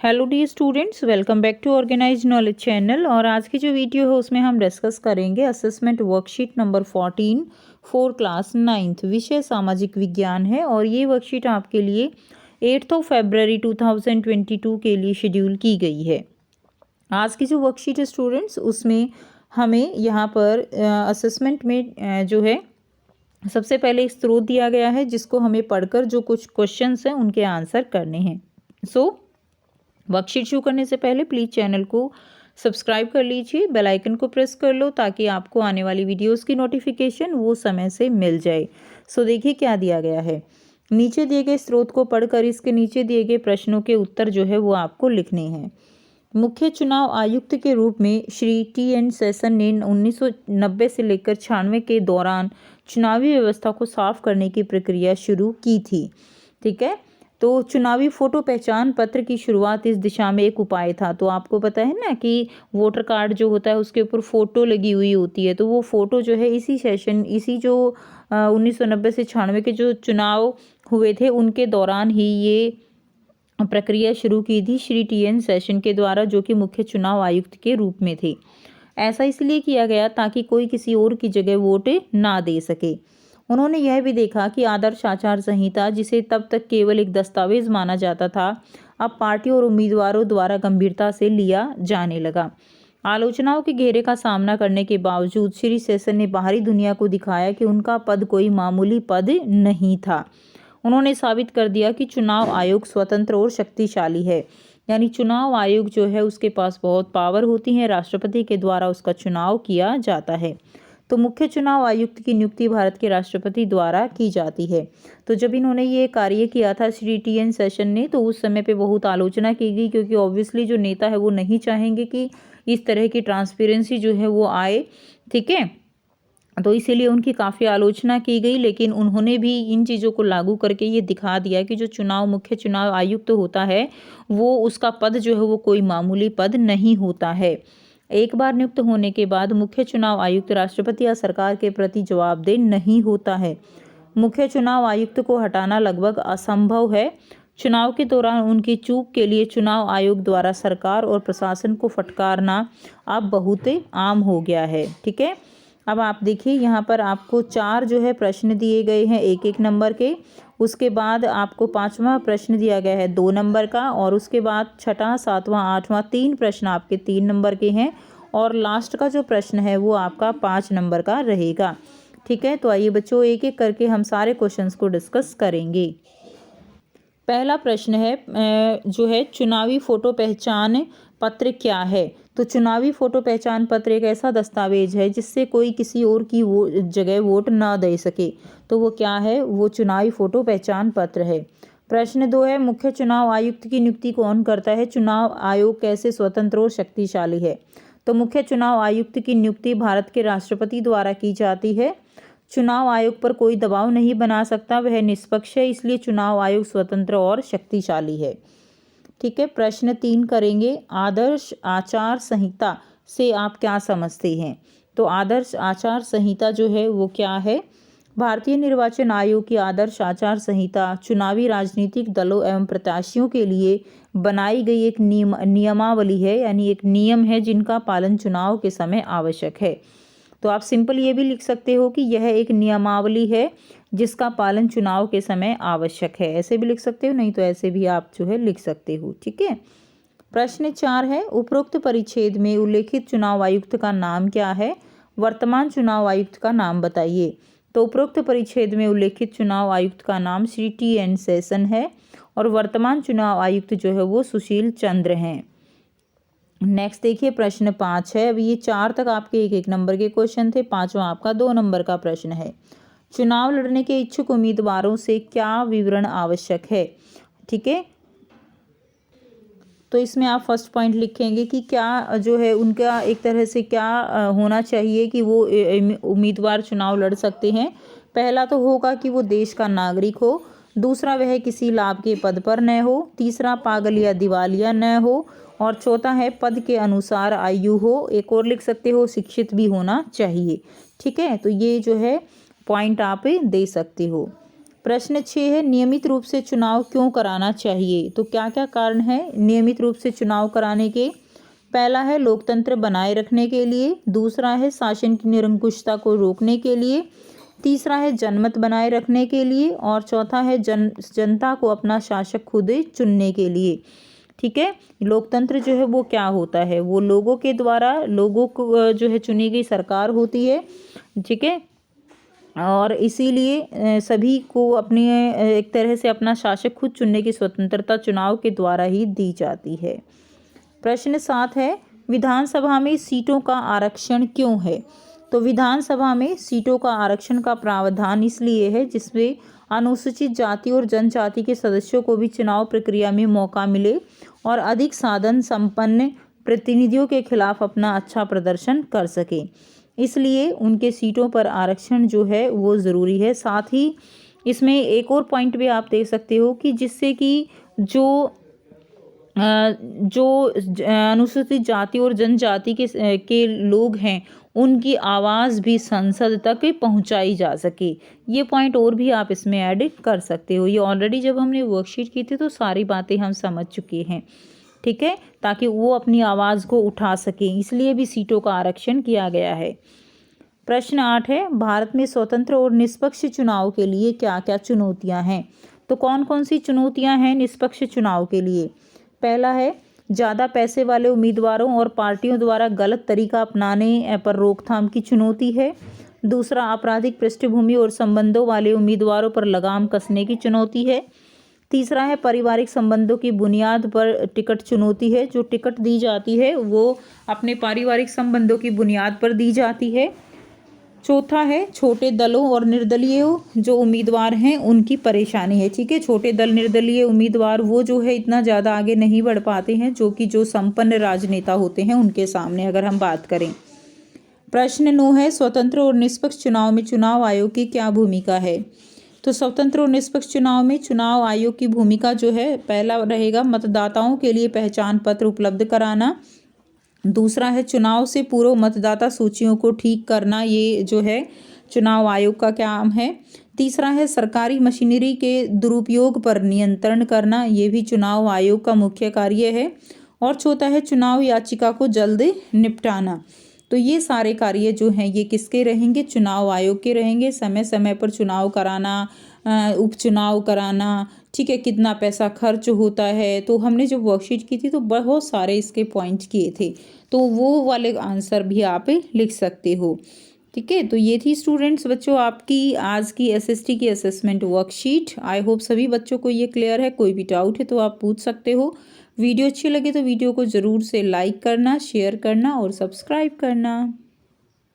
Hello dear students, welcome back to organise knowledge channel. और आज की जो वीडियो है उसमें हम डिस्कस करेंगे assessment worksheet number 14 for class 9th। विषय सामाजिक विज्ञान है और ये वर्कशीट आपके लिए 8 फरवरी 2022 के लिए शेड्यूल की गई है। आज की जो वर्कशीट है स्टूडेंट्स, उसमें हमें यहाँ पर असेसमेंट में जो है सबसे पहले स्रोत दिया गया है जिसको हमें पढ़कर जो कुछ क्वेश्चंस हैं उनके आंसर करने हैं। वर्कशीट शुरू करने से पहले प्लीज़ चैनल को सब्सक्राइब कर लीजिए, बेल आइकन को प्रेस कर लो ताकि आपको आने वाली वीडियोस की नोटिफिकेशन वो समय से मिल जाए। देखिए क्या दिया गया है। नीचे दिए गए स्रोत को पढ़कर इसके नीचे दिए गए प्रश्नों के उत्तर जो है वो आपको लिखने हैं। मुख्य चुनाव आयुक्त के रूप में श्री टी.एन. सेशन ने 1990 से लेकर 96 के दौरान चुनावी व्यवस्था को साफ करने की प्रक्रिया शुरू की थी। ठीक है, तो चुनावी फ़ोटो पहचान पत्र की शुरुआत इस दिशा में एक उपाय था। तो आपको पता है ना कि वोटर कार्ड जो होता है उसके ऊपर फ़ोटो लगी हुई होती है, तो वो फ़ोटो जो है इसी जो 1990 से 96 के जो चुनाव हुए थे उनके दौरान ही ये प्रक्रिया शुरू की थी श्री टी.एन. सेशन के द्वारा, जो कि मुख्य चुनाव आयुक्त के रूप में थे। ऐसा इसलिए किया गया ताकि कोई किसी और की जगह वोट ना दे सके। उन्होंने यह भी देखा कि आदर्श आचार संहिता, जिसे तब तक केवल एक दस्तावेज माना जाता था, अब पार्टियों और उम्मीदवारों द्वारा गंभीरता से लिया जाने लगा। आलोचनाओं के घेरे का सामना करने के बावजूद श्री सेशन ने बाहरी दुनिया को दिखाया कि उनका पद कोई मामूली पद नहीं था। उन्होंने साबित कर दिया कि चुनाव आयोग स्वतंत्र और शक्तिशाली है, यानी चुनाव आयोग जो है उसके पास बहुत पावर होती है, राष्ट्रपति के द्वारा उसका चुनाव किया जाता है। तो मुख्य चुनाव आयुक्त की नियुक्ति भारत के राष्ट्रपति द्वारा की जाती है। तो जब इन्होंने ये कार्य किया था श्री टी.एन. सेशन ने, तो उस समय पे बहुत आलोचना की गई, क्योंकि ऑब्वियसली जो नेता है वो नहीं चाहेंगे कि इस तरह की ट्रांसपेरेंसी जो है वो आए। ठीक है, तो इसीलिए उनकी काफ़ी आलोचना की गई, लेकिन उन्होंने भी इन चीज़ों को लागू करके ये दिखा दिया कि जो मुख्य चुनाव आयुक्त होता है वो उसका पद जो है वो कोई मामूली पद नहीं होता है। एक बार नियुक्त होने के बाद मुख्य चुनाव आयुक्त राष्ट्रपति या सरकार के प्रति जवाबदेह नहीं होता है। मुख्य चुनाव आयुक्त को हटाना लगभग असंभव है। चुनाव के दौरान उनकी चूक के लिए चुनाव आयोग द्वारा सरकार और प्रशासन को फटकारना अब बहुत आम हो गया है। ठीक है, अब आप देखिए यहाँ पर आपको 4 जो है प्रश्न दिए गए हैं 1-1 नंबर के। उसके बाद आपको 5वां प्रश्न दिया गया है 2 नंबर का, और उसके बाद 6वां, 7वां, 8वां 3 प्रश्न आपके 3 नंबर के हैं, और लास्ट का जो प्रश्न है वो आपका 5 नंबर का रहेगा। ठीक है, तो आइए बच्चों एक एक करके हम सारे क्वेश्चंस को डिस्कस करेंगे। पहला प्रश्न है जो है चुनावी फ़ोटो पहचान पत्र क्या है। तो चुनावी फ़ोटो पहचान पत्र एक ऐसा दस्तावेज है जिससे कोई किसी और की जगह वोट ना दे सके। तो वो क्या है, वो चुनावी फ़ोटो पहचान पत्र है। प्रश्न 2 है मुख्य चुनाव आयुक्त की नियुक्ति कौन करता है। चुनाव आयोग कैसे स्वतंत्र और शक्तिशाली है। तो मुख्य चुनाव आयुक्त की नियुक्ति भारत के राष्ट्रपति द्वारा की जाती है। चुनाव आयोग पर कोई दबाव नहीं बना सकता, वह निष्पक्ष है, इसलिए चुनाव आयोग स्वतंत्र और शक्तिशाली है। ठीक है, प्रश्न 3 करेंगे। आदर्श आचार संहिता से आप क्या समझते हैं। तो आदर्श आचार संहिता जो है वो क्या है। भारतीय निर्वाचन आयोग की आदर्श आचार संहिता चुनावी राजनीतिक दलों एवं प्रत्याशियों के लिए बनाई गई एक नियमावली है, यानी एक नियम है जिनका पालन चुनाव के समय आवश्यक है। तो आप सिंपल ये भी लिख सकते हो कि यह एक नियमावली है जिसका पालन चुनाव के समय आवश्यक है। ऐसे भी लिख सकते हो, नहीं तो ऐसे भी आप जो है लिख सकते हो। ठीक है, प्रश्न 4 है उपरोक्त परिच्छेद में उल्लेखित चुनाव आयुक्त का नाम क्या है। वर्तमान चुनाव आयुक्त का नाम बताइए। तो उपरोक्त परिच्छेद में उल्लेखित चुनाव आयुक्त का नाम श्री टी.एन. सेशन है, और वर्तमान चुनाव आयुक्त जो है वो सुशील चंद्र हैं। नेक्स्ट देखिए प्रश्न 5 है। अभी ये 4 तक आपके 1-1 नंबर के क्वेश्चन थे, 5वां आपका 2 नंबर का प्रश्न है। चुनाव लड़ने के इच्छुक उम्मीदवारों से क्या विवरण आवश्यक है। ठीक है, तो इसमें आप फर्स्ट पॉइंट लिखेंगे कि क्या जो है उनका एक तरह से क्या होना चाहिए कि वो उम्मीदवार चुनाव लड़ सकते हैं। पहला तो होगा कि वो देश का नागरिक हो, दूसरा वह किसी लाभ के पद पर न हो, तीसरा पागल या दिवालिया न हो, और चौथा है पद के अनुसार आयु हो। एक और लिख सकते हो शिक्षित भी होना चाहिए। ठीक है, तो ये जो है पॉइंट आप दे सकते हो। प्रश्न 6 है नियमित रूप से चुनाव क्यों कराना चाहिए। तो क्या क्या कारण है नियमित रूप से चुनाव कराने के। पहला है लोकतंत्र बनाए रखने के लिए, दूसरा है शासन की निरंकुशता को रोकने के लिए, तीसरा है जनमत बनाए रखने के लिए और चौथा है जनता को अपना शासक खुद चुनने के लिए। ठीक है, लोकतंत्र जो है वो क्या होता है, वो लोगों के द्वारा लोगों को जो है चुनी गई सरकार होती है। ठीक है, और इसीलिए सभी को अपनी एक तरह से अपना शासक खुद चुनने की स्वतंत्रता चुनाव के द्वारा ही दी जाती है। प्रश्न 7 है विधानसभा में सीटों का आरक्षण क्यों है। तो विधानसभा में सीटों का आरक्षण का प्रावधान इसलिए है जिसमें अनुसूचित जाति और जनजाति के सदस्यों को भी चुनाव प्रक्रिया में मौका मिले और अधिक साधन संपन्न प्रतिनिधियों के खिलाफ अपना अच्छा प्रदर्शन कर सके, इसलिए उनके सीटों पर आरक्षण जो है वो ज़रूरी है। साथ ही इसमें एक और पॉइंट भी आप देख सकते हो कि जिससे कि जो अनुसूचित जाति और जनजाति के लोग हैं उनकी आवाज़ भी संसद तक पहुंचाई जा सके। ये पॉइंट और भी आप इसमें ऐड कर सकते हो। ये ऑलरेडी जब हमने वर्कशीट की थी तो सारी बातें हम समझ चुके हैं। ठीक है, ताकि वो अपनी आवाज़ को उठा सकें, इसलिए भी सीटों का आरक्षण किया गया है। प्रश्न 8 है भारत में स्वतंत्र और निष्पक्ष चुनाव के लिए क्या क्या चुनौतियां हैं। तो कौन कौन सी चुनौतियां हैं निष्पक्ष चुनाव के लिए। पहला है ज़्यादा पैसे वाले उम्मीदवारों और पार्टियों द्वारा गलत तरीका अपनाने पर रोकथाम की चुनौती है। दूसरा आपराधिक पृष्ठभूमि और संबंधों वाले उम्मीदवारों पर लगाम कसने की चुनौती है। तीसरा है पारिवारिक संबंधों की बुनियाद पर टिकट चुनौती है, जो टिकट दी जाती है वो अपने पारिवारिक संबंधों की बुनियाद पर दी जाती है। चौथा है छोटे दलों और निर्दलीय जो उम्मीदवार हैं उनकी परेशानी है। ठीक है, छोटे दल निर्दलीय उम्मीदवार वो जो है इतना ज़्यादा आगे नहीं बढ़ पाते हैं जो संपन्न राजनेता होते हैं उनके सामने अगर हम बात करें। प्रश्न 9 है स्वतंत्र और निष्पक्ष चुनाव में चुनाव आयोग की क्या भूमिका है। तो स्वतंत्र और निष्पक्ष चुनाव में चुनाव आयोग की भूमिका जो है पहला रहेगा मतदाताओं के लिए पहचान पत्र उपलब्ध कराना। दूसरा है चुनाव से पूर्व मतदाता सूचियों को ठीक करना, ये जो है चुनाव आयोग का काम है। तीसरा है सरकारी मशीनरी के दुरुपयोग पर नियंत्रण करना, ये भी चुनाव आयोग का मुख्य कार्य है। और चौथा है चुनाव याचिका को जल्द निपटाना। तो ये सारे कार्य जो हैं ये किसके रहेंगे, चुनाव आयोग के रहेंगे। समय समय पर चुनाव कराना, उपचुनाव कराना, ठीक है, कितना पैसा खर्च होता है। तो हमने जब वर्कशीट की थी तो बहुत सारे इसके पॉइंट किए थे, तो वो वाले आंसर भी आप लिख सकते हो। ठीक है, तो ये थी स्टूडेंट्स बच्चों आपकी आज की एसएसटी की असेसमेंट वर्कशीट। आई होप सभी बच्चों को ये क्लियर है। कोई भी डाउट है तो आप पूछ सकते हो। वीडियो अच्छी लगे तो वीडियो को ज़रूर से लाइक करना, शेयर करना और सब्सक्राइब करना।